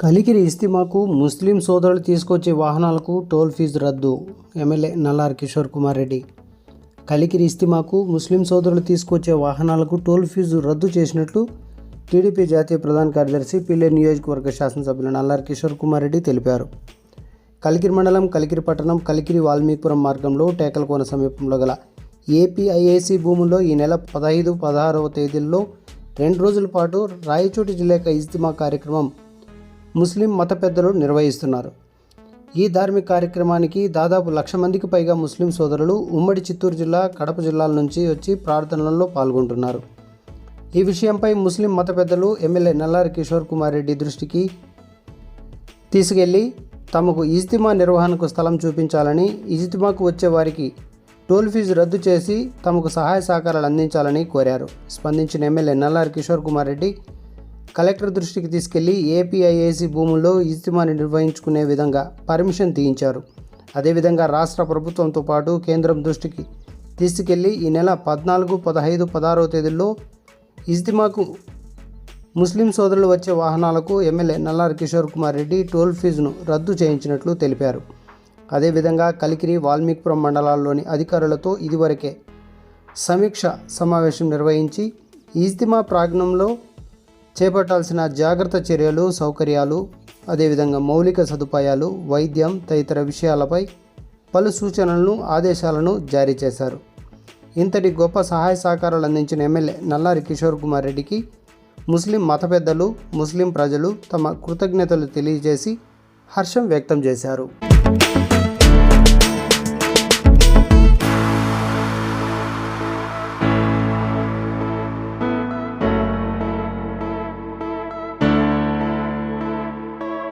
కలికిరి ఇస్తిమాకు ముస్లిం సోదరులు తీసుకొచ్చే వాహనాలకు టోల్ ఫీజు రద్దు. ఎమ్మెల్యే నల్లారి కిషోర్ కుమార్ రెడ్డి. కలికిరి ఇస్తిమాకు ముస్లిం సోదరులు తీసుకొచ్చే వాహనాలకు టోల్ ఫీజు రద్దు చేసినట్లు టీడీపీ జాతీయ ప్రధాన కార్యదర్శి పిల్లేరు నియోజకవర్గ శాసనసభ్యులు నల్లారి కిషోర్ కుమార్ రెడ్డి తెలిపారు. కలికిరి మండలం, కలికిరి పట్టణం, కలికిరి వాల్మీకిపురం మార్గంలో టేకలకోన సమీపంలో గల ఏపీఐఏసీ భూముల్లో ఈ నెల 15, 16వ తేదీల్లో 2 రోజుల పాటు రాయచోటి జిల్లా ఇజ్తిమా కార్యక్రమం ముస్లిం మత పెద్దలు నిర్వహిస్తున్నారు. ఈ ధార్మిక కార్యక్రమానికి దాదాపు 1,00,000 మందికి పైగా ముస్లిం సోదరులు ఉమ్మడి చిత్తూరు జిల్లా, కడప జిల్లాల నుంచి వచ్చి ప్రార్థనలలో పాల్గొంటున్నారు. ఈ విషయంపై ముస్లిం మత పెద్దలు ఎమ్మెల్యే నల్లారి కిషోర్ కుమార్ రెడ్డి దృష్టికి తీసుకెళ్లి తమకు ఇజ్తిమా నిర్వహణకు స్థలం చూపించాలని, ఇజ్తిమాకు వచ్చే వారికి టోల్ ఫీజు రద్దు చేసి తమకు సహాయ సహకారాలు అందించాలని కోరారు. స్పందించిన ఎమ్మెల్యే నల్లారి కిషోర్ కుమార్ రెడ్డి కలెక్టర్ దృష్టికి తీసుకెళ్లి ఏపీఐఏసీ భూముల్లో ఇజ్తిమాని నిర్వహించుకునే విధంగా పర్మిషన్ తీయించారు. అదేవిధంగా రాష్ట్ర ప్రభుత్వంతో పాటు కేంద్రం దృష్టికి తీసుకెళ్లి ఈ నెల 14, 15, 16వ తేదీల్లో ఇజ్తిమాకు ముస్లిం సోదరులు వచ్చే వాహనాలకు ఎమ్మెల్యే నల్లారి కిషోర్ కుమార్ రెడ్డి టోల్ ఫీజును రద్దు చేయించినట్లు తెలిపారు. అదేవిధంగా కలికిరి, వాల్మీకిపురం మండలాల్లోని అధికారులతో ఇదివరకే సమీక్ష సమావేశం నిర్వహించి ఇజ్తిమా ప్రాంగణంలో చేపట్టాల్సిన జాగ్రత్త చర్యలు, సౌకర్యాలు, అదేవిధంగా మౌలిక సదుపాయాలు, వైద్యం తదితర విషయాలపై పలు సూచనలను, ఆదేశాలను జారీ చేశారు. ఇంతటి గొప్ప సహాయ సహకారాలు అందించిన ఎమ్మెల్యే నల్లారి కిషోర్ కుమార్ రెడ్డికి ముస్లిం మత పెద్దలు, ముస్లిం ప్రజలు తమ కృతజ్ఞతలు తెలియజేసి హర్షం వ్యక్తం చేశారు.